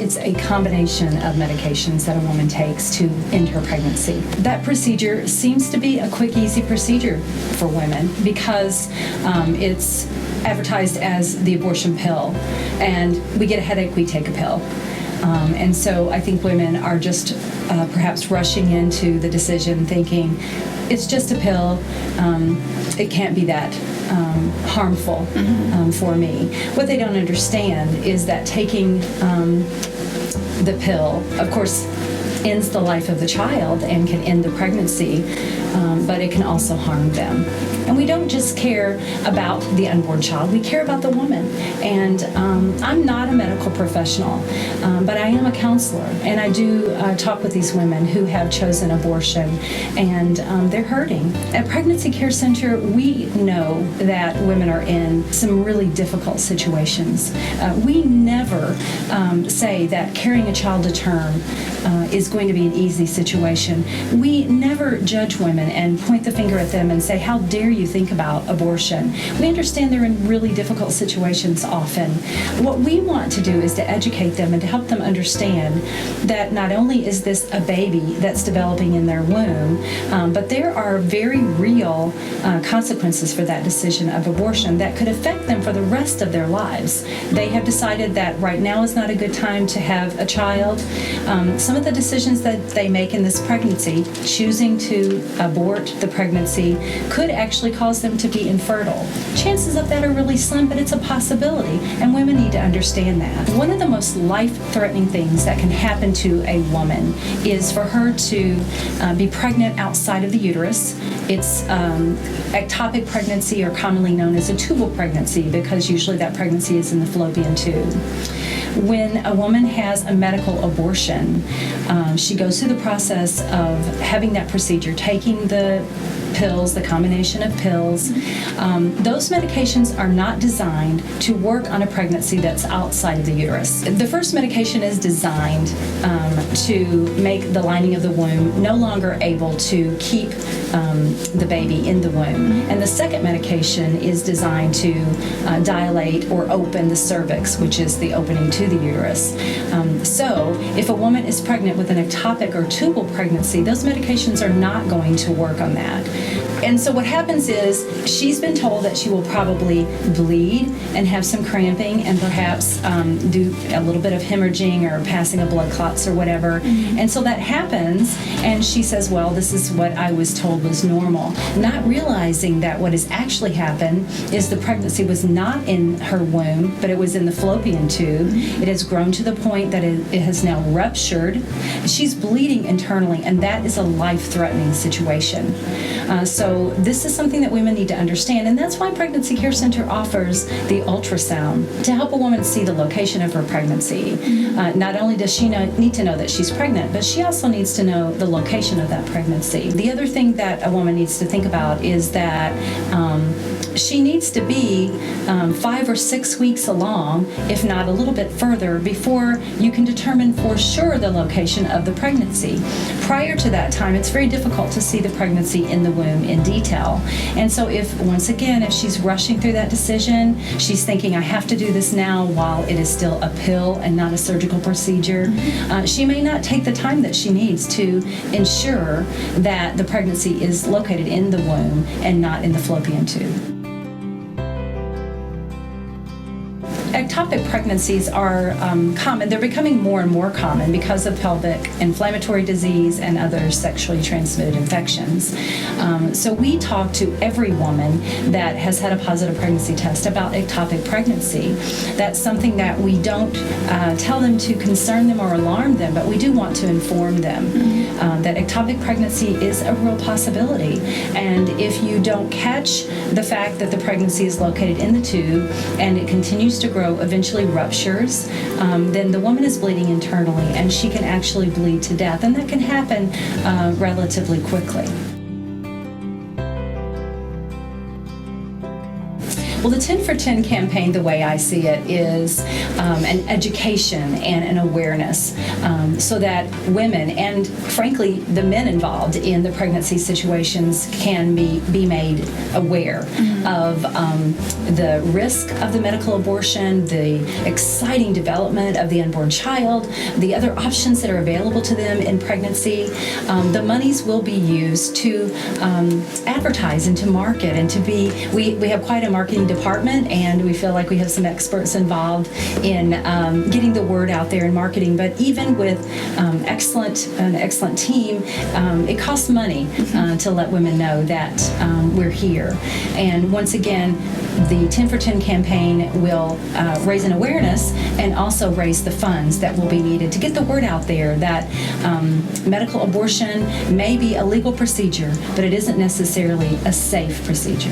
It's a combination of medications that a woman takes to end her pregnancy. That procedure seems to be a quick, easy procedure for women because it's advertised as the abortion pill. And we get a headache, we take a pill. And so I think women are just perhaps rushing into the decision thinking, it's just a pill, it can't be that harmful for me. What they don't understand is that taking the pill, of course, ends the life of the child and can end the pregnancy, but it can also harm them. And we don't just care about the unborn child, we care about the woman. And I'm not a medical professional, but I am a counselor, and I do talk with these women who have chosen abortion, and they're hurting. At Pregnancy Care Center, we know that women are in some really difficult situations. We never say that carrying a child to term is going to be an easy situation. We never judge women and point the finger at them and say, how dare you think about abortion? We understand they're in really difficult situations often. What we want to do is to educate them and to help them understand that not only is this a baby that's developing in their womb, but there are very real consequences for that decision of abortion that could affect them for the rest of their lives. They have decided that right now is not a good time to have a child. Some of the decisions that they make in this pregnancy, choosing to abort the pregnancy, could actually cause them to be infertile. Chances of that are really slim, but it's a possibility, and women need to understand that. One of the most life-threatening things that can happen to a woman is for her to be pregnant outside of the uterus. It's ectopic pregnancy, or commonly known as a tubal pregnancy, because usually that pregnancy is in the fallopian tube. When a woman has a medical abortion, she goes through the process of having that procedure, taking the pills, the combination of pills. Those medications are not designed to work on a pregnancy that's outside of the uterus. The first medication is designed to make the lining of the womb no longer able to keep the baby in the womb. And the second medication is designed to dilate or open the cervix, which is the opening to the uterus. So if a woman is pregnant with an ectopic or tubal pregnancy, those medications are not going to work on that. And so what happens is she's been told that she will probably bleed and have some cramping and perhaps do a little bit of hemorrhaging or passing of blood clots or whatever. And so that happens, and she says, well, this is what I was told was normal. Not realizing that what has actually happened is the pregnancy was not in her womb, but it was in the fallopian tube. It has grown to the point that it has now ruptured. She's bleeding internally, and that is a life-threatening situation. So this is something that women need to understand, and that's why Pregnancy Care Center offers the ultrasound to help a woman see the location of her pregnancy. Not only does she need to know that she's pregnant, but she also needs to know the location of that pregnancy. The other thing that a woman needs to think about is that she needs to be 5 or 6 weeks along, if not a little bit further, before you can determine for sure the location of the pregnancy. Prior to that time, it's very difficult to see the pregnancy in the womb in detail. And so if she's rushing through that decision, she's thinking, I have to do this now while it is still a pill and not a surgical procedure, she may not take the time that she needs to ensure that the pregnancy is located in the womb and not in the fallopian tube. Ectopic pregnancies are common. They're becoming more and more common because of pelvic inflammatory disease and other sexually transmitted infections. So we talk to every woman that has had a positive pregnancy test about ectopic pregnancy. That's something that we don't tell them to concern them or alarm them, but we do want to inform them that ectopic pregnancy is a real possibility. And if you don't catch the fact that the pregnancy is located in the tube and it continues to grow, eventually ruptures, then the woman is bleeding internally and she can actually bleed to death, and that can happen relatively quickly. Well, the 10 for 10 campaign, the way I see it, is an education and an awareness so that women and, frankly, the men involved in the pregnancy situations can be made aware of the risk of the medical abortion, the exciting development of the unborn child, the other options that are available to them in pregnancy. The monies will be used to advertise and to market and to be, we have quite a marketing department, and we feel like we have some experts involved in getting the word out there in marketing. But even with an excellent team, it costs money to let women know that we're here. And once again, the 10 for 10 campaign will raise an awareness and also raise the funds that will be needed to get the word out there that medical abortion may be a legal procedure, but it isn't necessarily a safe procedure.